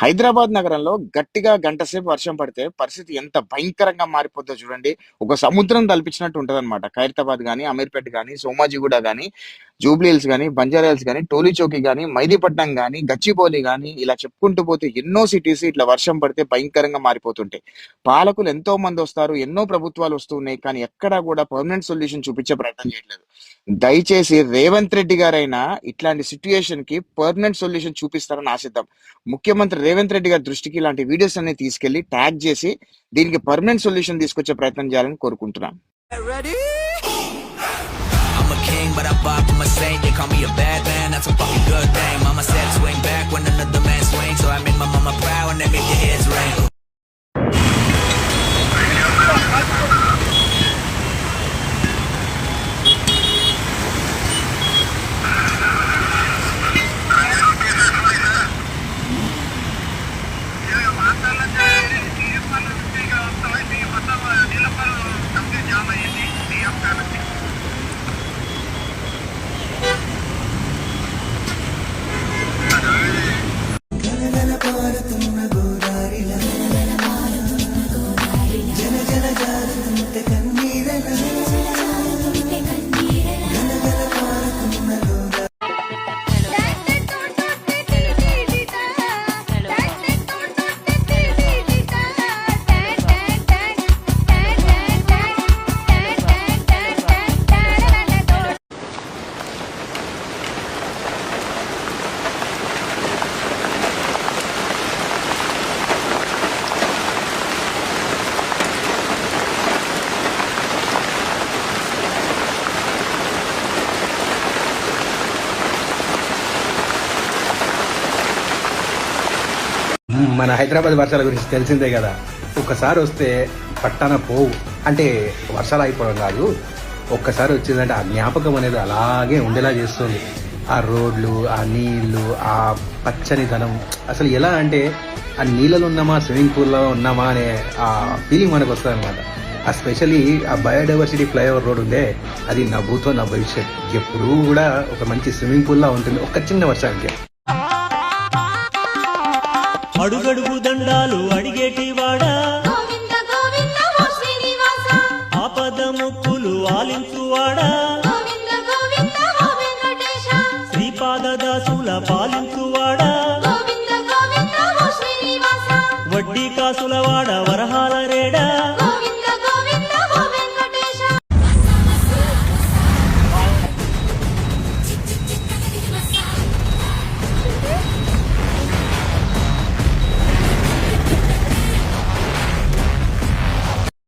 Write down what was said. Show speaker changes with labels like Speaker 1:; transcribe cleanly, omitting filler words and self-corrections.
Speaker 1: హైదరాబాద్ నగరంలో గట్టిగా గంట సేపు వర్షం పడితే పరిస్థితి ఎంత భయంకరంగా మారిపోద్దో చూడండి. ఒక సముద్రం తలపించినట్టు ఉంటదనమాట. ఖైరతాబాద్ గాని, అమీర్పేట్ గాని, సోమాజిగూడ గాని, జూబ్లీ హిల్స్ గాని, బంజారా హిల్స్ గాని, టోలీ చౌకీ గాని, మెహదీపట్నం గాని, గచ్చిబౌలి గాని ఇలా చెప్పుకుంటూ పోతే ఎన్నో సిటీస్ ఇట్లా వర్షం పడితే భయంకరంగా మారిపోతుంటాయి. పాలకులు ఎంతో మందొస్తారు. ఎన్నో ప్రభుత్వాలు వస్తున్నాయి. కానీ ఎక్కడా కూడా పర్మనెంట్ సొల్యూషన్ చూపించే ప్రయత్నం చేయట్లేదు. దయచేసి రేవంత్ రెడ్డి గారైనా ఇట్లాంటి సిట్యుయేషన్‌కి పర్మనెంట్ సొల్యూషన్ చూపిస్తారని ఆశిద్దాం. ముఖ్యమంత్రి రేవంత్ రెడ్డి గారి దృష్టికి ఇలాంటి వీడియోస్ అన్ని తీసుకెళ్లి ట్యాగ్ చేసి దీనికి పర్మనెంట్ సొల్యూషన్ తీసుకొచ్చే ప్రయత్నం చేయాలని కోరుకుంటున్నాను.
Speaker 2: Ready? I'm a king, but I bow to my saint. They call me a bad man, that's a fucking good thing. Mama said swing back when another man swings, so I made my mama proud and they make your heads ring.
Speaker 3: మన హైదరాబాద్ వర్షాల గురించి తెలిసిందే కదా. ఒక్కసారి వస్తే పట్టాన పోవు, అంటే వర్షాలు అయిపోవడం కాదు, ఒక్కసారి వచ్చిందంటే ఆ జ్ఞాపకం అనేది అలాగే ఉండేలా చేస్తుంది. ఆ రోడ్లు, ఆ నీళ్లు, ఆ పచ్చని ధనం, అసలు ఎలా అంటే ఆ నీళ్ళలో ఉన్నామా, స్విమ్మింగ్ పూల్లో ఉన్నామా అనే ఆ ఫీలింగ్ మనకు వస్తుంది అనమాట. ఎస్పెషలీ ఆ బయోడైవర్సిటీ ఫ్లైఓవర్ రోడ్ ఉందే, అది నా భూతో నా భవిష్యత్. ఎప్పుడూ కూడా ఒక మంచి స్విమ్మింగ్ పూల్లా ఉంటుంది ఒక చిన్న వర్షానికి.
Speaker 4: అడుగడుగు దండాలు అడిగేటి వాడా, ఆపద మొక్కులు ఆలించువాడా, శ్రీపాద దాసుల పాలించువాడా, వడ్డీ కాసుల వాడ